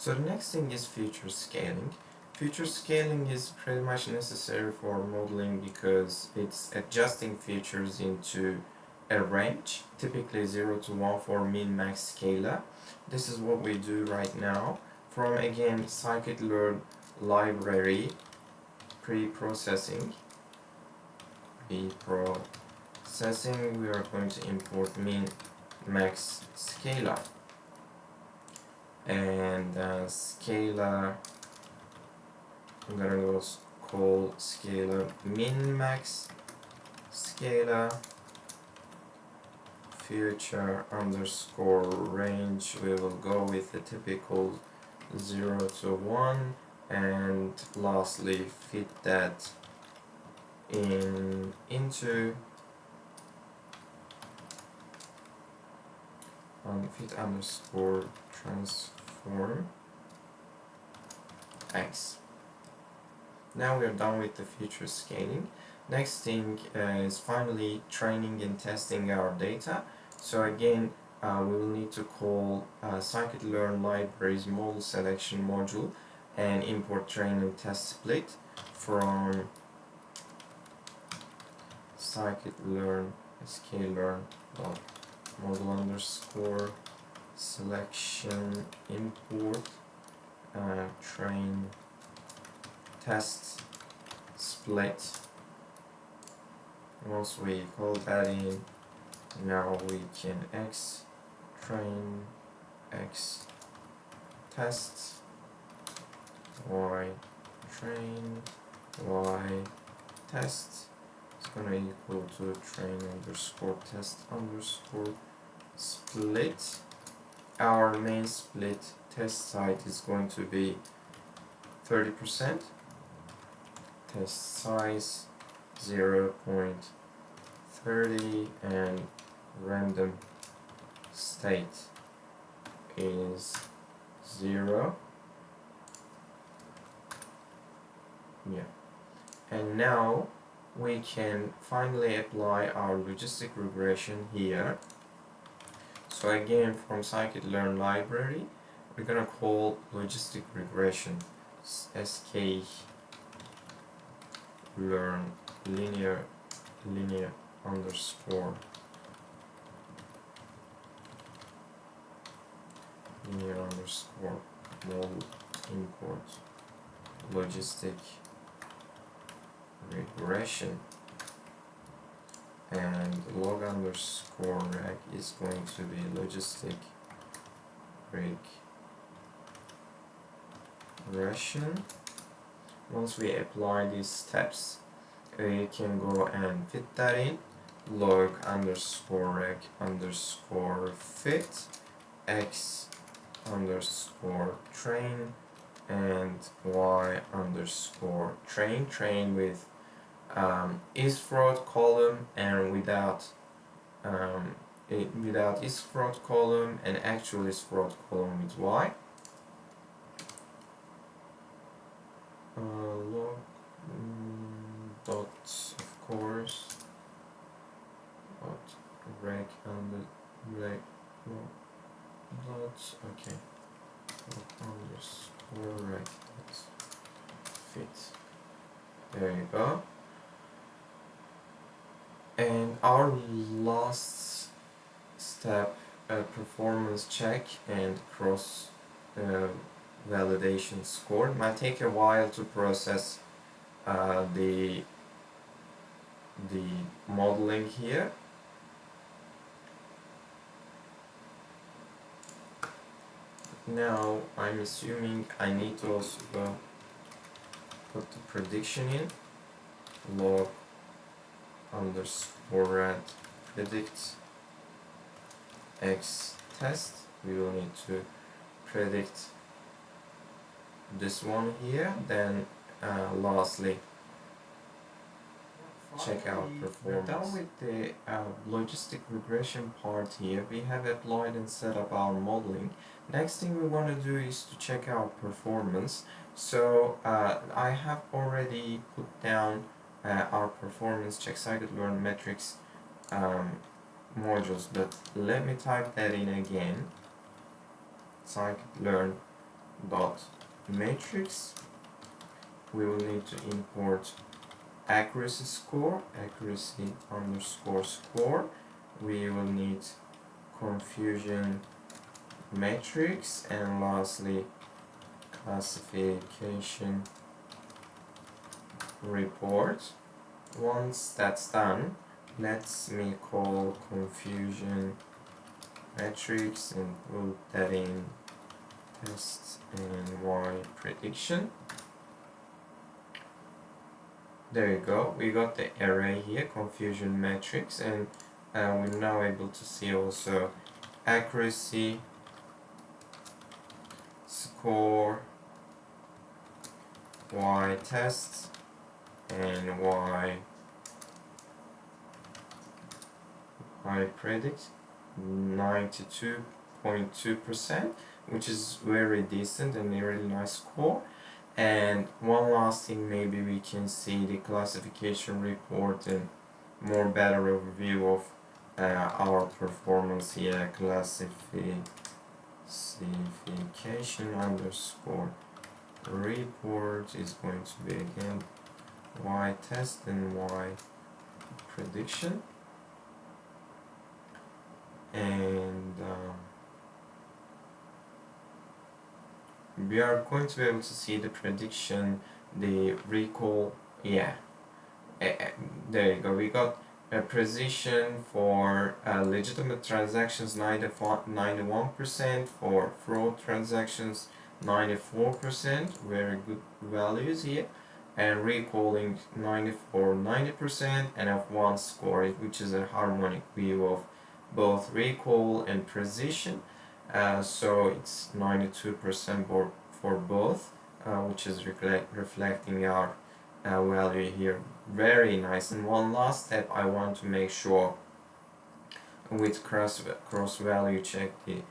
So the next thing is feature scaling. Feature scaling is pretty much necessary for modeling because it's adjusting features into a range, typically 0 to 1 for min-max scalar. This is what we do right now from, again, Scikit-learn library pre-processing. We are going to import min-max scalar, and scalar, I'm gonna go call scalar min-max scalar future underscore range. We will go with the typical 0 to 1, and lastly fit that into fit underscore transform x. Now we are done with the feature scaling. Next thing is finally training and testing our data. So again, we will need to call Scikit-learn libraries model selection module and import train and test split from Scikit-learn sklearn model underscore selection import train test split. Once we call that in, now we can x train x test y train y test is gonna equal to train underscore test underscore split. Our main split test site is going to be 30%, test size 0.30, and random state is 0. Yeah. And now we can finally apply our logistic regression here. So again, from Scikit-learn library, we're gonna call logistic regression sklearn linear underscore model import logistic regression, and log underscore reg is going to be logistic regression. Once we apply these steps, we can go and fit that in. Log underscore reg underscore fit x underscore train and y underscore train with is float column and without is float column, and actual is float column with y. Log dot, of course, dot reg dot, okay, underscore reg dot fit. There you go. And our last step, performance check and cross validation score. It might take a while to process the modeling here. Now I'm assuming I need to also put the prediction in. Log underscore rad predict x test. We will need to predict this one here. Then lastly, check out performance. We're done with the logistic regression part here. We have applied and set up our modeling. Next thing we want to do is to check out performance. So I have already put down our performance check Scikit-learn metrics modules, but let me type that in again. Scikit-learn dot matrix. We will need to import accuracy score, accuracy underscore score. We will need confusion matrix, and lastly classification report. Once that's done, let me call confusion matrix and put that in test and y prediction. There you go, we got the array here, confusion matrix, and we're now able to see also accuracy score, y test, and y predict 92.2%, which is very decent and a really nice score. And one last thing, maybe we can see the classification report and more better overview of our performance here. Classification underscore report is going to be again y test and y prediction, and we are going to be able to see the prediction, the recall. Yeah, there you go, we got a precision for legitimate transactions 91%, for fraud transactions 94%, very good values here, and recalling 90%, and F1 score, which is a harmonic view of both recall and precision. So it's 92% for both, which is reflecting our value here. Very nice. And one last step, I want to make sure with cross value check the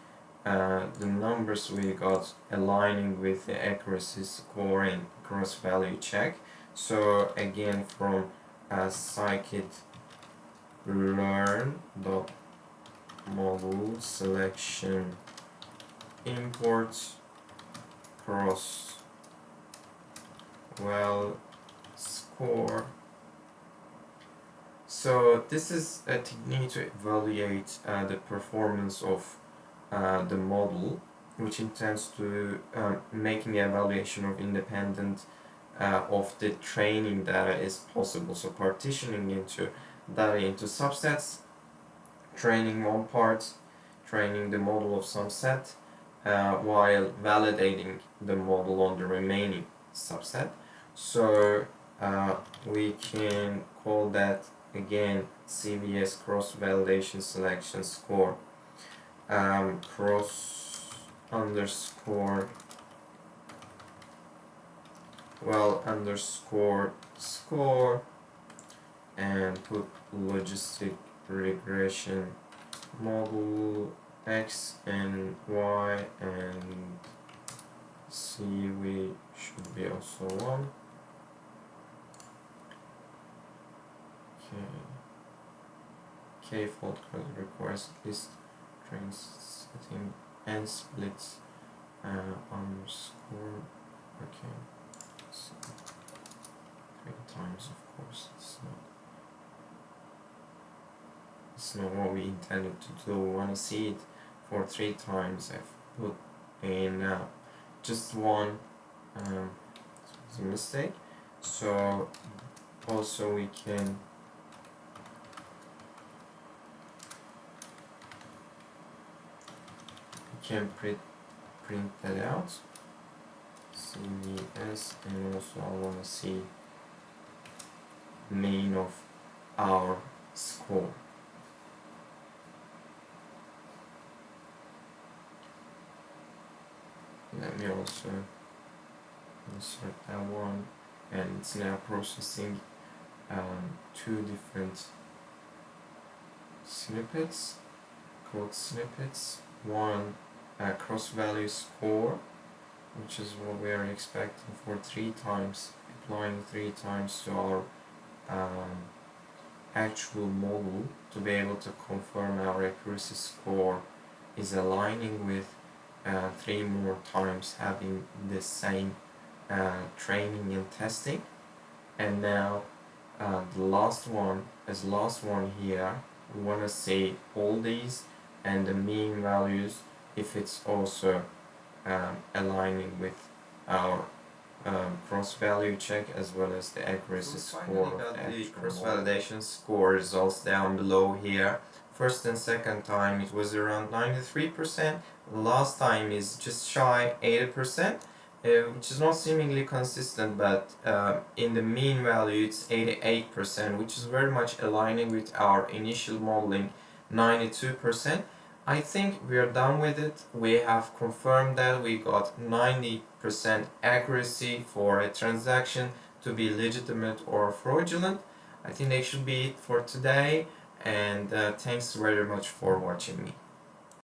numbers we got aligning with the accuracy score and cross value check. So again, from Scikit-learn model selection import cross val score. So this is a technique to evaluate the performance of the model, which intends to making the evaluation of independent of the training data is possible. So partitioning into data into subsets, training one part, training the model of some set, while validating the model on the remaining subset. So we can call that again CVS cross validation selection score, cross underscore well underscore score, and put logistic regression model x and y, and c we should be also 1. K fault code requires at least train setting and splits underscore. Okay, so 3 times, of course. It's not what we intended to do. We want to see it for 3 times. I've put in just one. It's a mistake. So also we can print that out, CVS, and also I want to see mean of our score. Let me also insert that one, and it's now processing 2 different snippets, code snippets. One cross value score, which is what we are expecting for 3 times, applying 3 times to our actual model to be able to confirm our accuracy score is aligning with 3 more times having the same training and testing. And now the last one here, we want to see all these and the mean values if it's also aligning with our cross value check as well as the accuracy score. The cross validation score results down below here. First and second time it was around 93%. Last time is just shy 80%, which is not seemingly consistent, but in the mean value it's 88%, which is very much aligning with our initial modeling 92%. I think we are done with it. We have confirmed that we got 90% accuracy for a transaction to be legitimate or fraudulent. I think that should be it for today, and thanks very much for watching me.